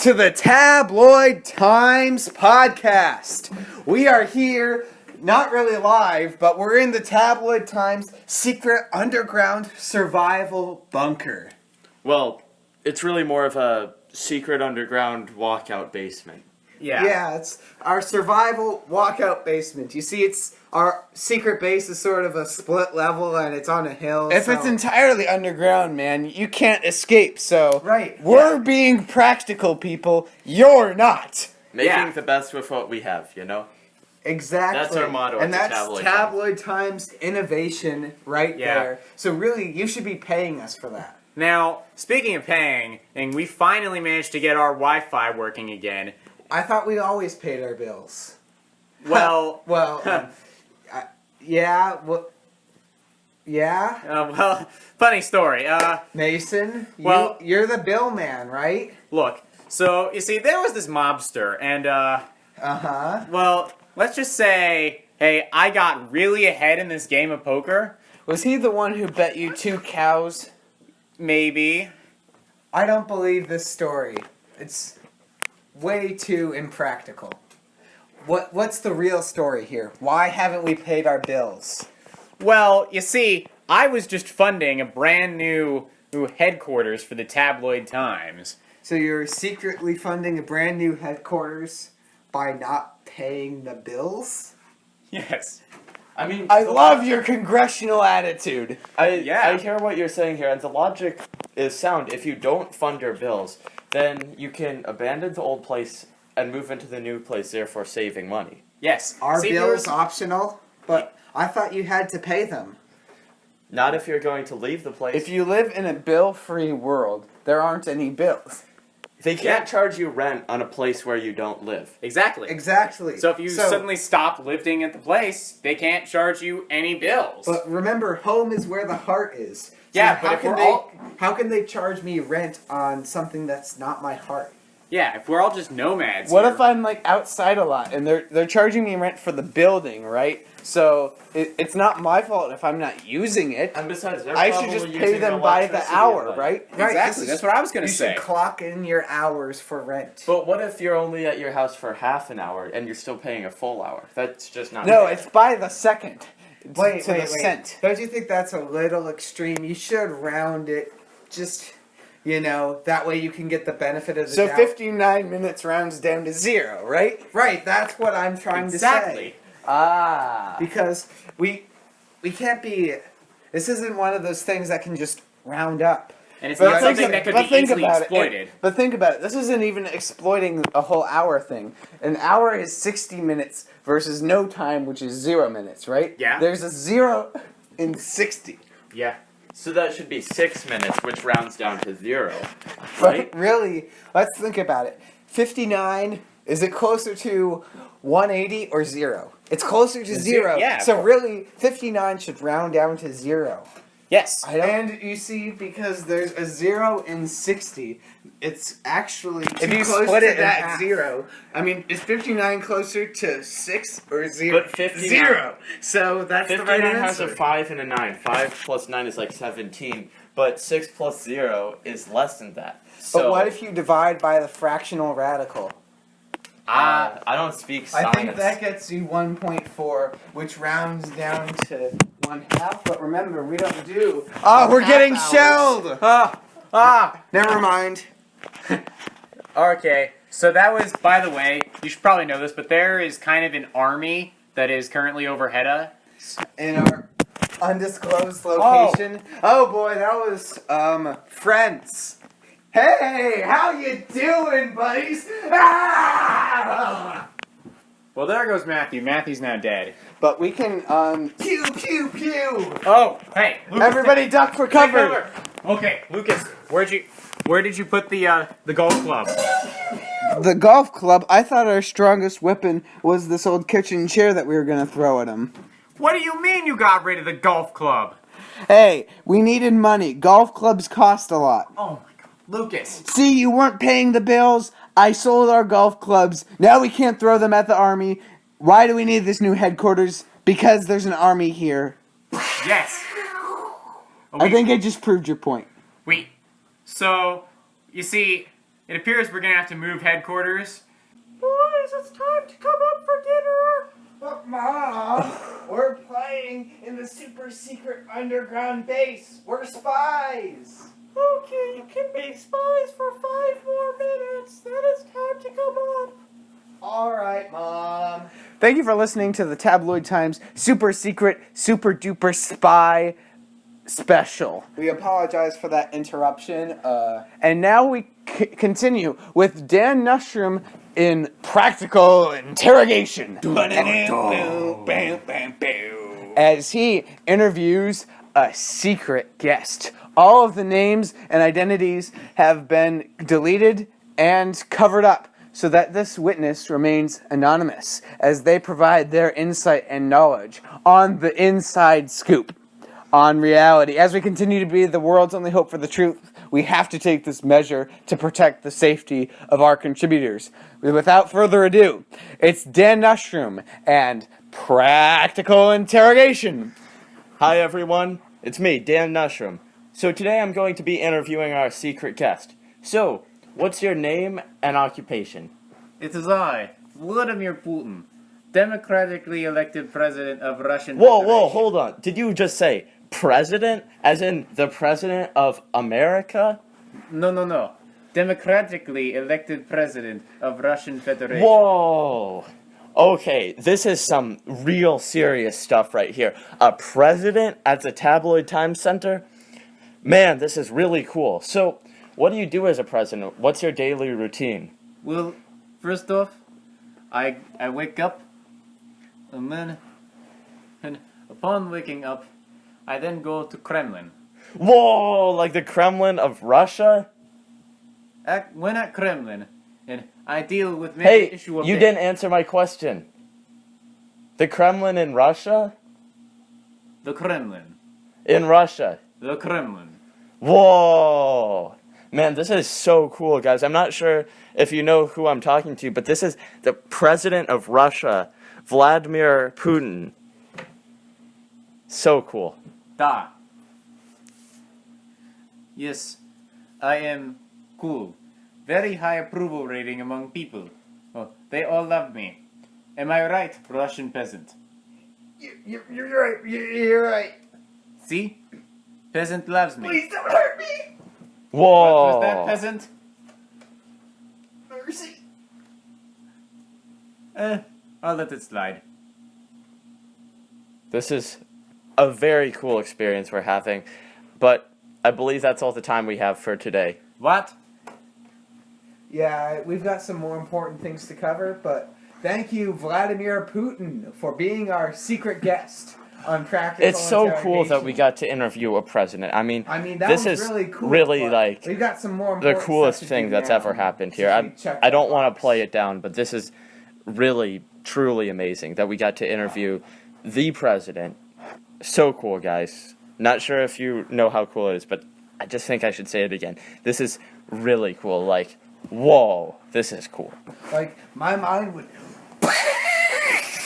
to the Tabloid Times podcast. We are here, not really live, but we're in the Tabloid Times secret underground survival bunker. Well, it's really more of a secret underground walkout basement. Yeah, it's our survival walkout basement. You see, it's our secret base is sort of a split level and it's on a hill. If it's entirely underground, man, you can't escape. So we're yeah. being practical, people. You're not. Making the best with what we have, you know? Exactly. That's our motto and at the that's Tabloid Times innovation right there. So really, you should be paying us for that. Now, speaking of paying, and we finally managed to get our Wi-Fi working again. I thought we always paid our bills. Well, yeah. well, funny story. Mason, well, you're the bill man, right? Look, so you see, there was this mobster, and well, let's just say, hey, I got really ahead in this game of poker. Was he the one who bet you 2 cows? Maybe. I don't believe this story. It's way too impractical. What's the real story here? Why haven't we paid our bills? Well, you see, I was just funding a brand new headquarters for the Tabloid Times. So you're secretly funding a brand new headquarters by not paying the bills? Yes. I mean, I love your congressional attitude. I hear what you're saying here, and the logic is sound. If you don't fund your bills, then you can abandon the old place and move into the new place, therefore saving money. Yes. Are bills optional? But I thought you had to pay them. Not if you're going to leave the place. If you live in a bill-free world, there aren't any bills. They can't charge you rent on a place where you don't live. Exactly. Exactly. So if you suddenly stop living at the place, they can't charge you any bills. But remember, home is where the heart is. So yeah, but how can they charge me rent on something that's not my heart? Yeah, if we're all just nomads. What if I'm like outside a lot and they're charging me rent for the building, right? So it's not my fault if I'm not using it. And besides, I should just pay them by the hour, right? Exactly. That's what I was going to say. You should clock in your hours for rent. But what if you're only at your house for half an hour and you're still paying a full hour? That's just not No, fair. it's by the second. Wait. Cent. Don't you think that's a little extreme? You should round it just, that way you can get the benefit of the doubt. So 59 minutes rounds down to 0, right? Right, that's what I'm trying to say. Because we can't be... This isn't one of those things that can just round up. And it's not something that could be easily exploited. But think about it. This isn't even exploiting a whole hour thing. An hour is 60 minutes versus no time, which is 0 minutes, right? Yeah. There's a 0 in 60. Yeah. So that should be 6 minutes, which rounds down to 0, But right? really, let's think about it. 59, is it closer to 180 or 0? It's closer to 0. Yeah. So really, 59 should round down to 0. Yes. And you see, because there's a 0 in 60, it's actually too If you close split to it in that half. 0. I mean, is 59 closer to 6 or 0? But 59 0. So that's the 59 right has answer. a 5 and a 9. 5 plus 9 is like 17. But 6 plus 0 is less than that. So, But what if you divide by the fractional radical? I don't speak science. I think that gets you 1.4, which rounds down to 1/2. But remember, we don't do. Oh, we're getting hours. shelled! Never mind. Okay, so that was, by the way, you should probably know this, but there is kind of an army that is currently overhead us. In our undisclosed location. Oh boy, that was friends. Hey, how you doing, buddies? Ah! Well, there goes Matthew. Matthew's now dead. But we can, Pew pew pew. Oh, hey, Lucas, everybody duck for cover! Okay, Lucas, where did you put the golf club? The golf club, I thought our strongest weapon was this old kitchen chair that we were gonna throw at him. What do you mean you got rid of the golf club? Hey, we needed money. Golf clubs cost a lot. Oh my God, Lucas. See, you weren't paying the bills. I sold our golf clubs. Now we can't throw them at the army. Why do we need this new headquarters? Because there's an army here. Yes. I think I just proved your point. Wait. So, you see, it appears we're gonna have to move headquarters. Boys, it's time to come up for dinner. But Mom, we're playing in the super secret underground base. We're spies. Okay, you can be spies for 5 more minutes. Then it's time to come up. All right, Mom. Thank you for listening to the Tabloid Times super secret, super duper spy special. We apologize for that interruption. And now we continue with Dan Nustrom in practical interrogation. As he interviews a secret guest. All of the names and identities have been deleted and covered up so that this witness remains anonymous as they provide their insight and knowledge on the inside scoop on reality. As we continue to be the world's only hope for the truth, we have to take this measure to protect the safety of our contributors. Without further ado, it's Dan Nustrom and Practical Interrogation. Hi everyone, it's me, Dan Nustrom. So today I'm going to be interviewing our secret guest. So, what's your name and occupation? It is I, Vladimir Putin, democratically elected president of Russian Whoa, Federation. hold on. Did you just say president? As in the president of America? No. Democratically elected president of Russian Federation. Whoa! Okay, this is some real serious stuff right here. A president at the Tabloid Times Center? Man, this is really cool. So, what do you do as a president? What's your daily routine? Well, first off, I wake up, and upon waking up, I then go to Kremlin. Whoa, like the Kremlin of Russia? When at Kremlin, and I deal with many issue of you didn't answer my question. The Kremlin in Russia? The Kremlin. In Russia. The Kremlin. Whoa! Man, this is so cool, guys. I'm not sure if you know who I'm talking to, but this is the president of Russia, Vladimir Putin. So cool. Da. Yes, I am cool. Very high approval rating among people. Oh, they all love me. Am I right, Russian peasant? You're right. You're right. See? Peasant loves me. Please don't hurt me. Whoa! What was that, peasant? Mercy. I'll let it slide. This is a very cool experience we're having, but I believe that's all the time we have for today. What? Yeah, we've got some more important things to cover, but thank you, Vladimir Putin, for being our secret guest on Practical It's so cool that Interrogation. we got to interview a president. I mean that this was is really cool. really but like we've got some more the important coolest stuff to thing do that's now, ever happened here. since we checked I don't that want to box. play it down, but this is really, truly amazing that we got to interview the president. So cool, guys. Not sure if you know how cool it is, but I just think I should say it again. This is really cool. Like, whoa, this is cool. Like, my mind would...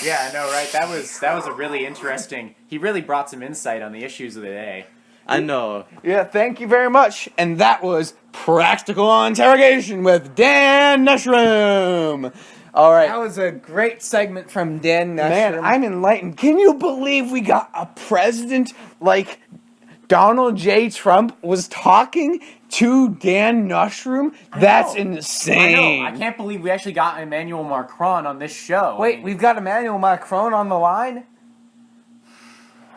Yeah, I know, right? That was a really interesting. He really brought some insight on the issues of the day. I know. Yeah, thank you very much. And that was Practical Interrogation with Dan Nustrom. All right. That was a great segment from Dan Nustrom. Man, I'm enlightened. Can you believe we got a president like Donald J. Trump was talking to Dan Nustrom? That's insane. I know. I can't believe we actually got Emmanuel Macron on this show. Wait, we've got Emmanuel Macron on the line?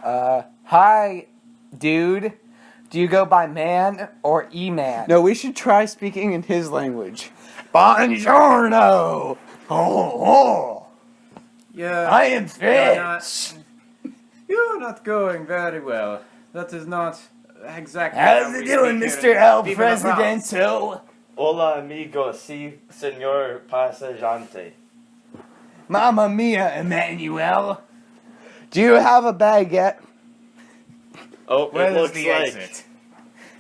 Hi, dude. Do you go by man or E-man? No, we should try speaking in his language. Buongiorno! Oh. Yeah. I am French. You're not going very well. That is not exactly. How's it doing, Mr. El Presidento? Hola, amigo. Si, señor pasajante. Mamma mia, Emmanuel. Do you have a baguette? Oh, Where it is looks the like... exit?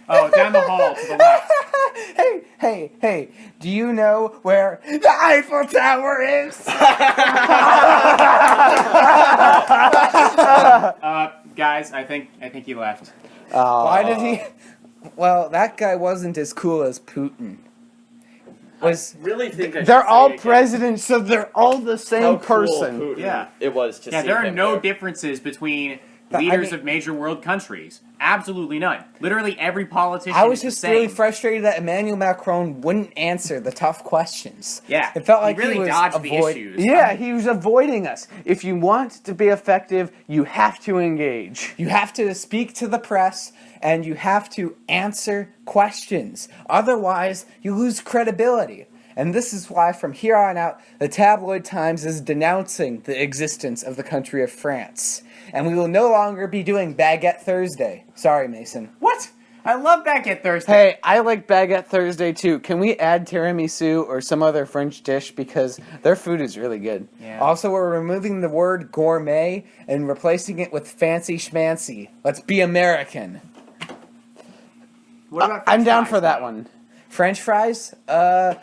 Oh, down the hall to the left. Hey, do you know where the Eiffel Tower is? Guys, I think he left. Why did he? Well, that guy wasn't as cool as Putin. was Really think I should they're say all again presidents, so they're all the how same cool person. Putin Yeah. it was to Yeah, see there are him no there. differences between But, I leaders mean- of major world countries. Absolutely none. Literally every politician I was is the just really same. frustrated that Emmanuel Macron wouldn't answer the tough questions. Yeah, It felt like he really was dodged the avoid- issues. Yeah, he was avoiding us. If you want to be effective, you have to engage. You have to speak to the press and you have to answer questions. Otherwise, you lose credibility. And this is why, from here on out, the Tabloid Times is denouncing the existence of the country of France. And we will no longer be doing Baguette Thursday. Sorry, Mason. What? I love Baguette Thursday. Hey, I like Baguette Thursday too. Can we add tiramisu or some other French dish because their food is really good? Yeah. Also, we're removing the word gourmet and replacing it with fancy schmancy. Let's be American. What about I'm French down fries, for that though? one. French fries?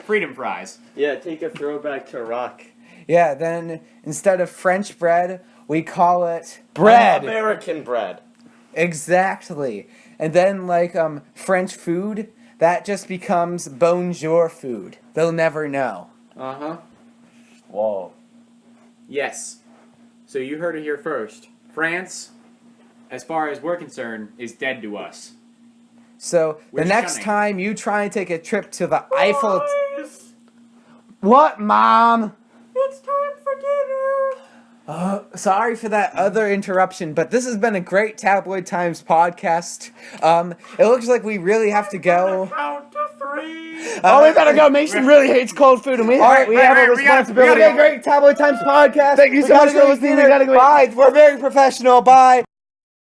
Freedom fries. Yeah, take a throwback to rock. Yeah, then instead of French bread, we call it Bread. American bread. exactly. And then French food, that just becomes bonjour food. They'll never know. Uh-huh. Whoa. Yes. So you heard it here first. France, as far as we're concerned, is dead to us. So We're the next shunning. time you try and take a trip to the Eiffel What, Mom? It's time for dinner. sorry for that other interruption, but this has been a great Tabloid Times podcast. It looks like we really have to go. Count to 3. Oh, we gotta go. Mason really hates cold food, and we have a we gotta- responsibility. we gotta go. Great Tabloid Times podcast. Thank you so We much gotta for go listening. here. We gotta go. Bye. We're very professional. Bye.